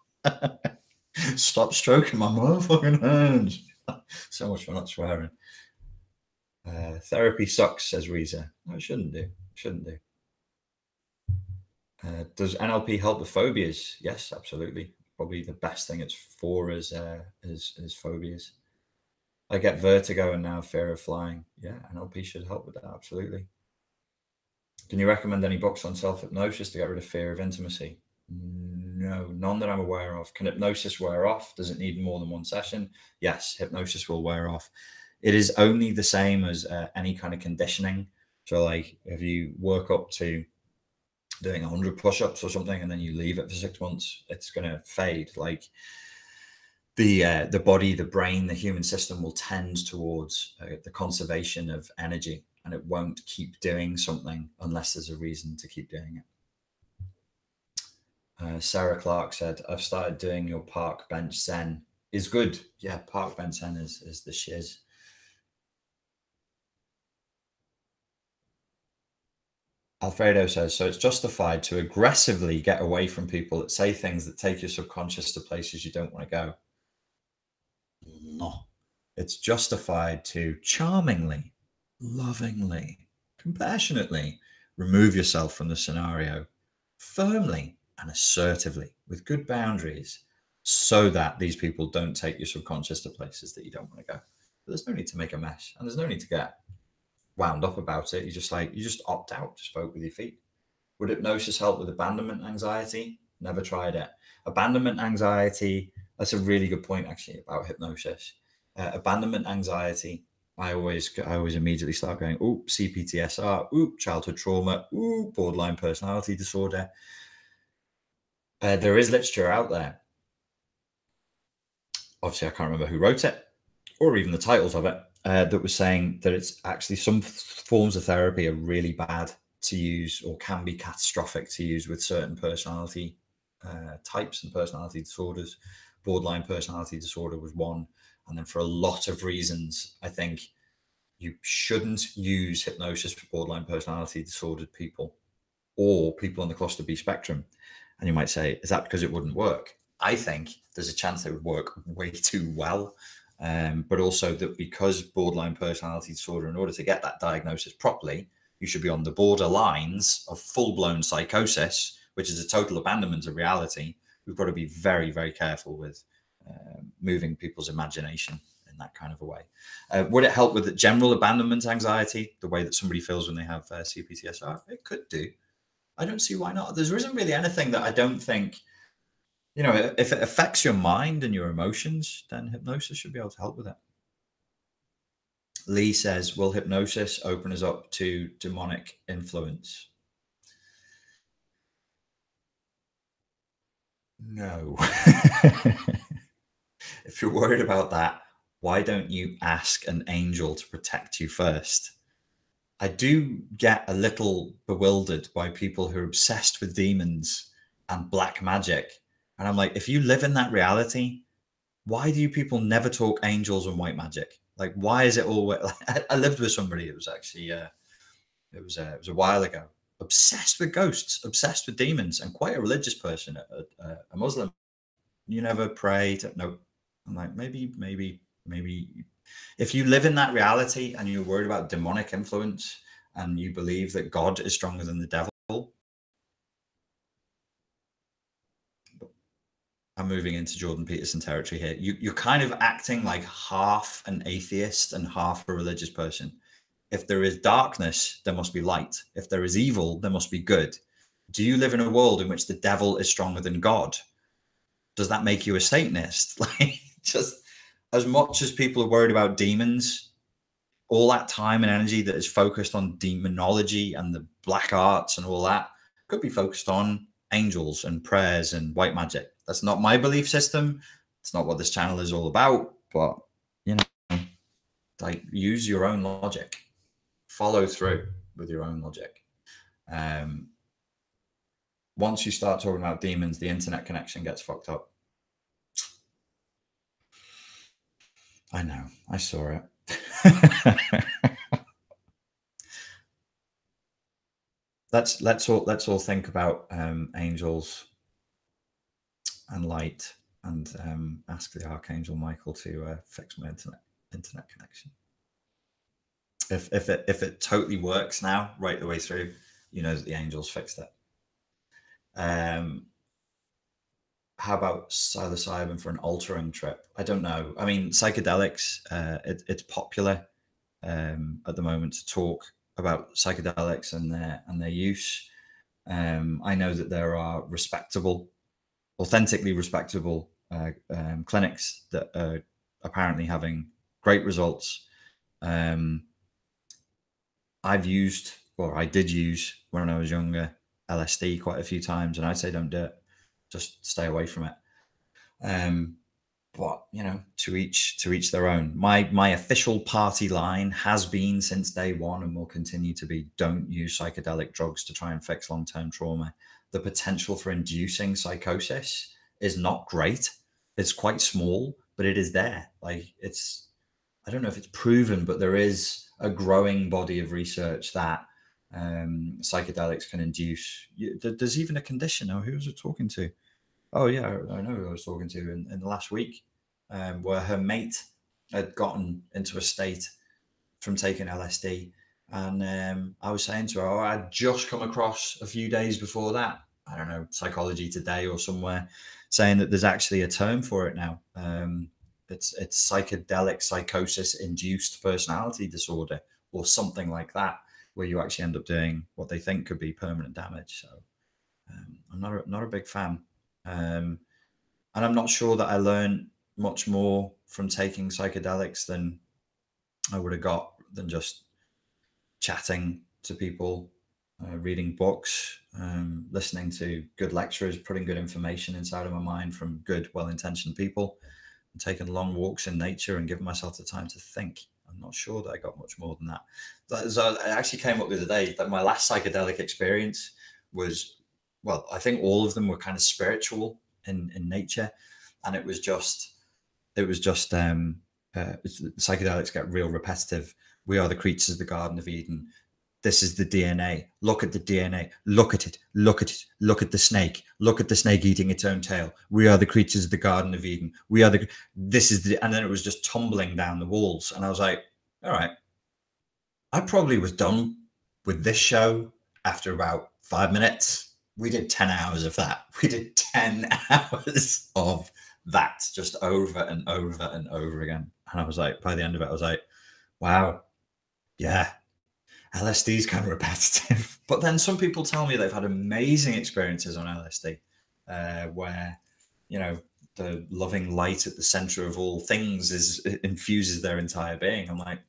Stop stroking my motherfucking hands. So much for not swearing. Therapy sucks, says Reza. No, it shouldn't do. Shouldn't do. Does NLP help with phobias? Yes, absolutely. Probably the best thing it's for is phobias. I get vertigo and now fear of flying. Yeah, NLP should help with that. Absolutely. Can you recommend any books on self-hypnosis to get rid of fear of intimacy? No, none that I'm aware of. Can hypnosis wear off? Does it need more than one session? Yes, hypnosis will wear off. It is only the same as any kind of conditioning. So like if you work up to doing 100 push-ups or something and then you leave it for 6 months, it's going to fade. Like the body, the brain, the human system will tend towards the conservation of energy, and it won't keep doing something unless there's a reason to keep doing it. Sarah Clark said, I've started doing your park bench zen. Is good. Yeah, park bench zen is the shiz. Alfredo says, so it's justified to aggressively get away from people that say things that take your subconscious to places you don't want to go. No. It's justified to charmingly, lovingly, compassionately remove yourself from the scenario firmly and assertively with good boundaries, so that these people don't take your subconscious to places that you don't want to go. But there's no need to make a mess, and there's no need to get wound up about it. You just opt out, just vote with your feet. Would hypnosis help with abandonment anxiety? Never tried it. Abandonment anxiety, that's a really good point actually about hypnosis. Abandonment anxiety, I always immediately start going, ooh, CPTSR, ooh, childhood trauma, ooh, borderline personality disorder. There is literature out there. Obviously, I can't remember who wrote it or even the titles of it, that was saying that it's actually some forms of therapy are really bad to use, or can be catastrophic to use, with certain personality types and personality disorders. Borderline personality disorder was one. And then for a lot of reasons, I think you shouldn't use hypnosis for borderline personality disordered people or people on the cluster B spectrum. And you might say, is that because it wouldn't work? I think there's a chance it would work way too well. But also that because borderline personality disorder, in order to get that diagnosis properly, you should be on the borderlines of full-blown psychosis, which is a total abandonment of reality. We've got to be very, very careful with moving people's imagination in that kind of a way. Would it help with the general abandonment anxiety, the way that somebody feels when they have CPTSR? It could do. I don't see why not. There isn't really anything that I don't think, you know, if it affects your mind and your emotions, then hypnosis should be able to help with it. Lee says, will hypnosis open us up to demonic influence? No. If you're worried about that, why don't you ask an angel to protect you first? I do get a little bewildered by people who are obsessed with demons and black magic. And I'm like, if you live in that reality, why do you people never talk angels and white magic? Like, why is it always? Like, I lived with somebody. It was actually, it was a while ago. Obsessed with ghosts, obsessed with demons, and quite a religious person, a Muslim. You never pray to, no. I'm like, maybe. If you live in that reality and you're worried about demonic influence and you believe that God is stronger than the devil, I'm moving into Jordan Peterson territory here. You're kind of acting like half an atheist and half a religious person. If there is darkness, there must be light. If there is evil, there must be good. Do you live in a world in which the devil is stronger than God? Does that make you a Satanist? Like, just as much as people are worried about demons, all that time and energy that is focused on demonology and the black arts and all that could be focused on angels and prayers and white magic. That's not my belief system. It's not what this channel is all about, but you know, like, use your own logic, follow through with your own logic. Once you start talking about demons, the internet connection gets fucked up. I know, I saw it. let's all think about angels and light, and ask the Archangel Michael to fix my internet connection. If it totally works now, right the way through, you know that the angels fixed it. How about psilocybin for an altering trip? I don't know. I mean, psychedelics, it's popular at the moment to talk about psychedelics and their use. I know that there are respectable, authentically respectable clinics that are apparently having great results. I've used, or I did use when I was younger, LSD quite a few times, and I'd say don't do it. Just stay away from it. But you know, to each their own. My official party line has been since day one and will continue to be: don't use psychedelic drugs to try and fix long-term trauma. The potential for inducing psychosis is not great. It's quite small, but it is there. Like, it's, I don't know if it's proven, but there is a growing body of research that psychedelics can induce. There's even a condition. Oh, who was I talking to? Oh yeah, I know who I was talking to in the last week, where her mate had gotten into a state from taking LSD, and I was saying to her, oh, I'd just come across a few days before that, I don't know, Psychology Today or somewhere, saying that there's actually a term for it now. It's psychedelic psychosis induced personality disorder or something like that, where you actually end up doing what they think could be permanent damage. So I'm not a big fan. And I'm not sure that I learned much more from taking psychedelics than I would have got than just chatting to people, reading books, listening to good lecturers, putting good information inside of my mind from good, well-intentioned people, and taking long walks in nature and giving myself the time to think. I'm not sure that I got much more than that. So I actually came up the other day that my last psychedelic experience was, well, I think all of them were kind of spiritual in nature, and it was just psychedelics get real repetitive. We are the creatures of the Garden of Eden. This is the DNA. Look at the DNA. Look at it. Look at it. Look at the snake. Look at the snake eating its own tail. We are the creatures of the Garden of Eden. We are the. This is the. And then it was just tumbling down the walls, and I was like, all right. I probably was done with this show after about 5 minutes. We did 10 hours of that. We did 10 hours of that just over and over and over again. And I was like, by the end of it, I was like, wow, yeah, LSD is kind of repetitive. But then some people tell me they've had amazing experiences on LSD where, you know, the loving light at the center of all things infuses their entire being. I'm like,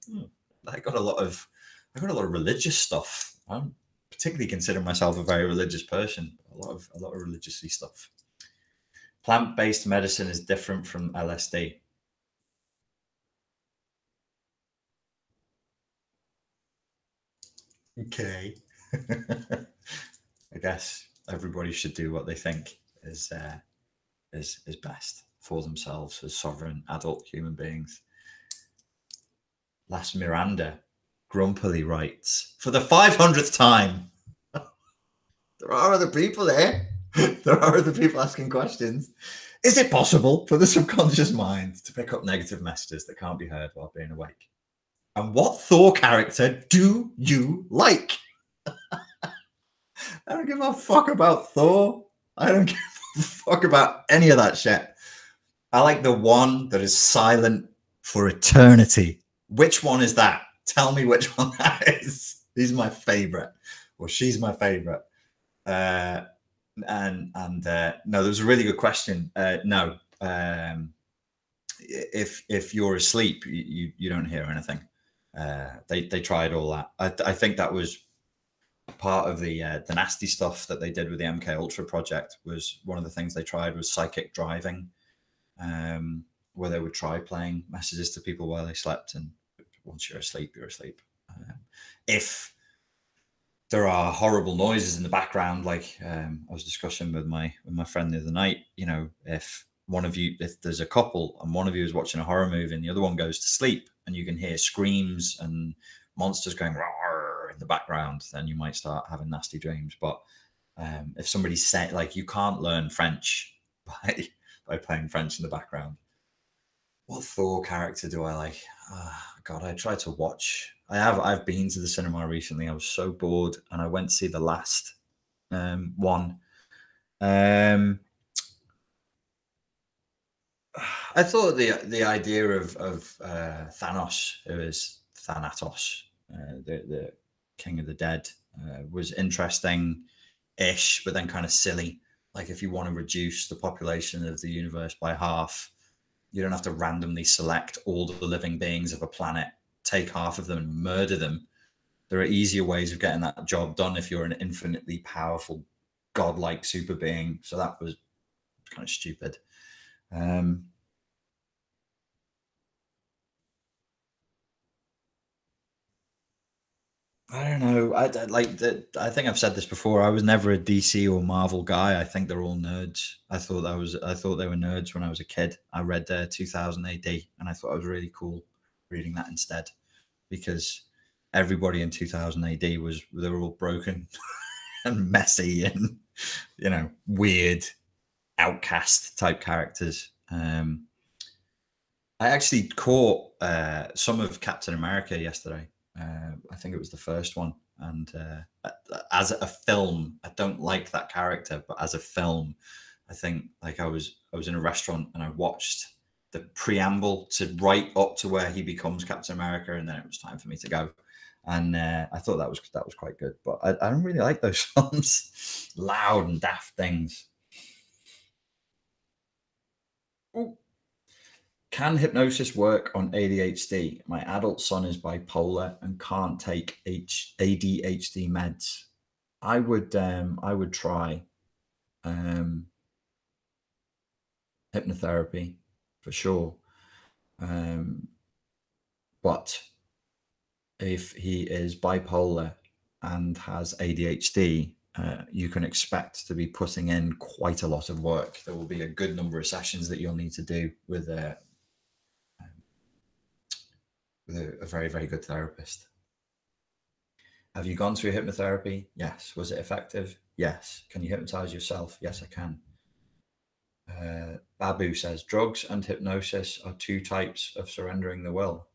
I got a lot of religious stuff. I don't particularly consider myself a very religious person. A lot of religiously stuff. Plant-based medicine is different from LSD. Okay. I guess everybody should do what they think is best for themselves as sovereign adult human beings. Last Miranda grumpily writes, for the 500th time, there are other people there. There are other people asking questions. Is it possible for the subconscious mind to pick up negative messages that can't be heard while being awake? And what Thor character do you like? I don't give a fuck about Thor. I don't give a fuck about any of that shit. I like the one that is silent for eternity. Which one is that? Tell me which one that is. He's my favorite. Well, she's my favorite. No, there was a really good question. No, if you're asleep, you don't hear anything. They tried all that. I think that was part of the nasty stuff that they did with the MK Ultra project. Was one of the things they tried was psychic driving, where they would try playing messages to people while they slept, and once you're asleep, you're asleep. If there are horrible noises in the background, like I was discussing with my friend the other night, you know, if there's a couple and one of you is watching a horror movie and the other one goes to sleep and you can hear screams and monsters going roar in the background, then you might start having nasty dreams. But if somebody said, like, you can't learn French by playing French in the background. What Thor character do I like? God, I tried to watch. I've been to the cinema recently. I was so bored, and I went to see the last one. I thought the idea of Thanos, who is Thanatos, the King of the Dead, was interesting-ish, but then kind of silly. Like, if you want to reduce the population of the universe by half, you don't have to randomly select all the living beings of a planet, take half of them and murder them. There are easier ways of getting that job done if you're an infinitely powerful, godlike super being. So that was kind of stupid. I don't know. I think I've said this before. I was never a DC or Marvel guy. I think they're all nerds. I thought they were nerds when I was a kid. I read 2000 AD, and I thought it was really cool reading that instead, because everybody in 2000 AD they were all broken and messy and, you know, weird outcast type characters. I actually caught some of Captain America yesterday. I think it was the first one. And as a film, I don't like that character, but as a film, I think, like, I was in a restaurant and I watched the preamble to right up to where he becomes Captain America, and then it was time for me to go. And I thought that was quite good, but I don't really like those films. Loud and daft things. Ooh. Can hypnosis work on ADHD? My adult son is bipolar and can't take ADHD meds. I would try hypnotherapy for sure. But if he is bipolar and has ADHD, you can expect to be putting in quite a lot of work. There will be a good number of sessions that you'll need to do with with a very, very good therapist. Have you gone through hypnotherapy? Yes. Was it effective? Yes. Can you hypnotize yourself? Yes, I can. Babu says drugs and hypnosis are two types of surrendering the will.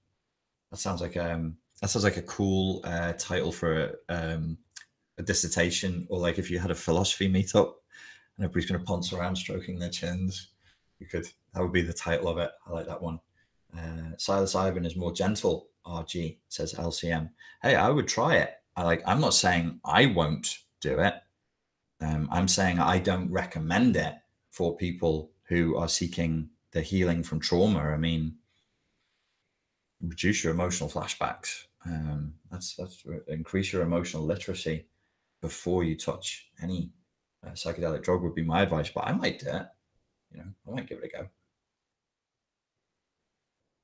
That sounds like a cool title for a dissertation, or like if you had a philosophy meetup and everybody's going to ponce around stroking their chins, that would be the title of it. I like that one. Psilocybin is more gentle. RG says LCM. Hey, I would try it. I'm not saying I won't do it. I'm saying I don't recommend it for people who are seeking the healing from trauma. I mean, reduce your emotional flashbacks. That's increase your emotional literacy before you touch any psychedelic drug would be my advice. But I might do it. I might give it a go.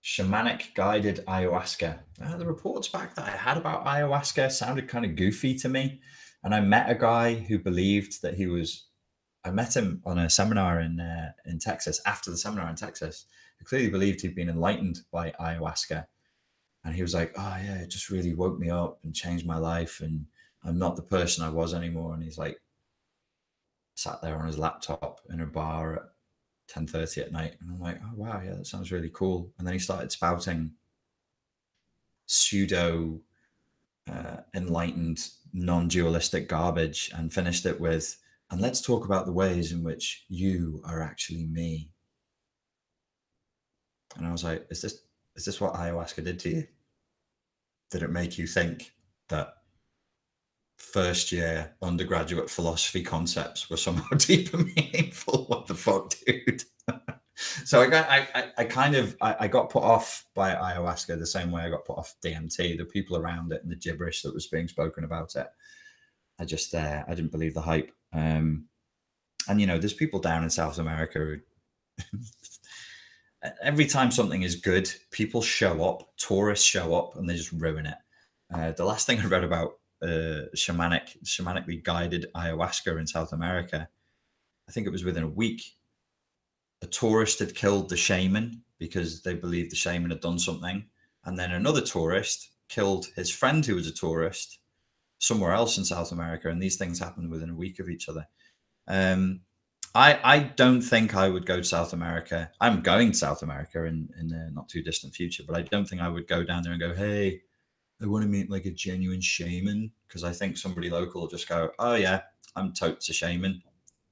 Shamanic guided ayahuasca. The reports back that I had about ayahuasca sounded kind of goofy to me. And I met a guy who believed that I met him on a seminar in Texas, after the seminar in Texas. He clearly believed he'd been enlightened by ayahuasca. And he was like, oh yeah, it just really woke me up and changed my life. And I'm not the person I was anymore. And he's like, sat there on his laptop in a bar at 10:30 at night. And I'm like, oh wow, yeah, that sounds really cool. And then he started spouting pseudo enlightened, non-dualistic garbage and finished it with, and let's talk about the ways in which you are actually me. And I was like, is this what ayahuasca did to you? Did it make you think that first year undergraduate philosophy concepts were somehow deep and meaningful? What the fuck, dude? So I got put off by ayahuasca the same way I got put off DMT. The people around it and the gibberish that was being spoken about it, I didn't believe the hype. And there's people down in South America who every time something is good, people show up, tourists show up, and they just ruin it. The last thing I read about shamanically guided ayahuasca in South America, I think it was within a week, a tourist had killed the shaman because they believed the shaman had done something. And then another tourist killed his friend who was a tourist somewhere else in South America. And these things happened within a week of each other. I don't think I would go to South America. I'm going to South America in the not too distant future, but I don't think I would go down there and go, hey, I want to meet like a genuine shaman, because I think somebody local will just go, oh yeah, I'm totes a shaman.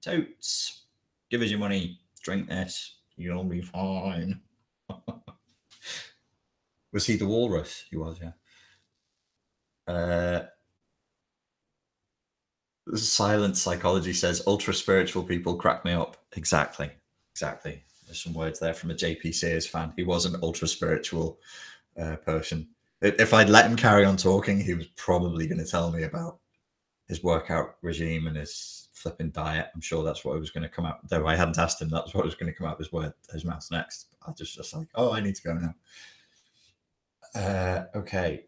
Totes. Give us your money. Drink this. You'll be fine. Was he the walrus? He was, yeah. Silent Psychology says ultra spiritual people crack me up. Exactly. There's some words there from a JP Sears fan. He was an ultra spiritual person. If I'd let him carry on talking, he was probably going to tell me about his workout regime and his flipping diet. I'm sure that's what was going to come out. Though I hadn't asked him, that's what was going to come out of his mouth next. I just like, oh, I need to go now. Okay.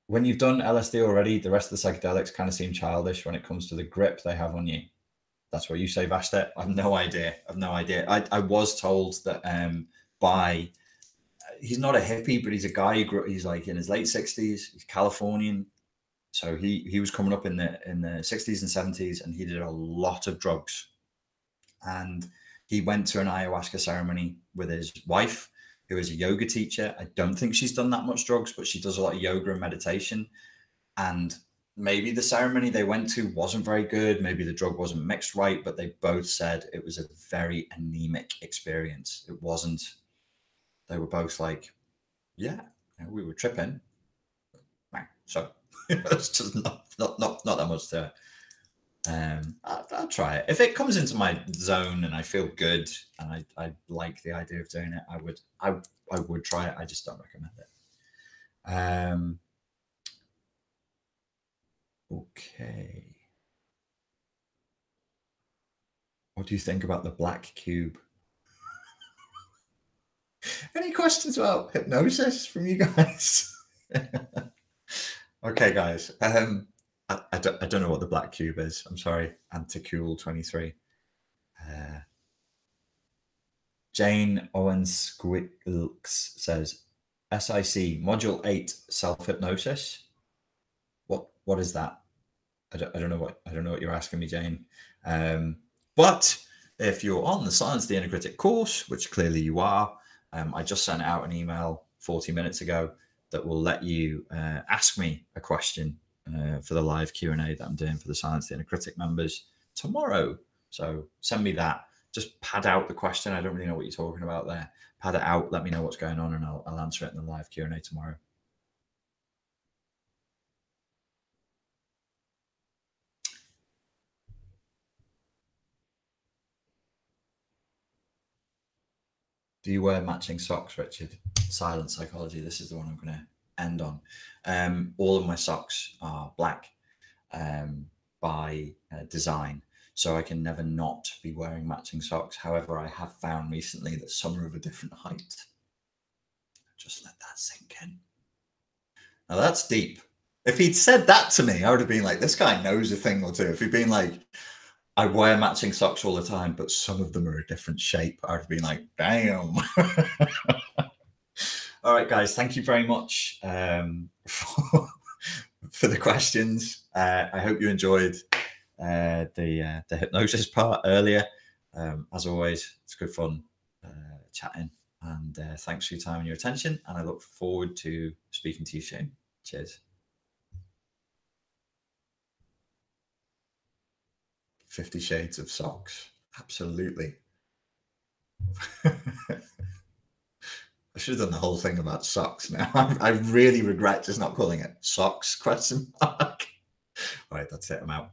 When you've done LSD already, the rest of the psychedelics kind of seem childish when it comes to the grip they have on you. That's what you say, Vasta. I have no idea. I was told that he's not a hippie, but he's a guy he's like in his late 60s. He's Californian. So he was coming up in the 60s and 70s, and he did a lot of drugs. And he went to an ayahuasca ceremony with his wife, who is a yoga teacher. I don't think she's done that much drugs, but she does a lot of yoga and meditation. And maybe the ceremony they went to wasn't very good. Maybe the drug wasn't mixed right, but they both said it was a very anemic experience. It wasn't. They were both like, yeah, we were tripping. So it's just not that much to it. I'll try it if it comes into my zone and I feel good and I like the idea of doing it. I would try it. I just don't recommend it. Okay. What do you think about the black cube? Any questions about hypnosis from you guys? Okay, guys. I don't know what the black cube is. I'm sorry. Anticule23. Jane Owens Squilks says, SIC Module 8 Self-Hypnosis. What is that? I don't know what you're asking me, Jane. But if you're on the Silence the Inner Critic course, which clearly you are, I just sent out an email 40 minutes ago that will let you ask me a question for the live Q&A that I'm doing for the Silence the Inner Critic members tomorrow. So send me that. Just pad out the question. I don't really know what you're talking about there. Pad it out. Let me know what's going on, and I'll answer it in the live Q&A tomorrow. Do you wear matching socks, Richard? Silent psychology. This is the one I'm going to end on. All of my socks are black by design, so I can never not be wearing matching socks. However, I have found recently that some are of a different height. Just let that sink in. Now that's deep. If he'd said that to me, I would have been like, this guy knows a thing or two. If he'd been like, I wear matching socks all the time, but some of them are a different shape, I would have been like, damn. All right, guys, thank you very much for the questions. I hope you enjoyed the hypnosis part earlier. As always, it's good fun chatting. And thanks for your time and your attention. And I look forward to speaking to you soon. Cheers. 50 Shades of Socks. Absolutely. I should have done the whole thing about socks now. I really regret just not calling it socks, question mark. All right, that's it. I'm out.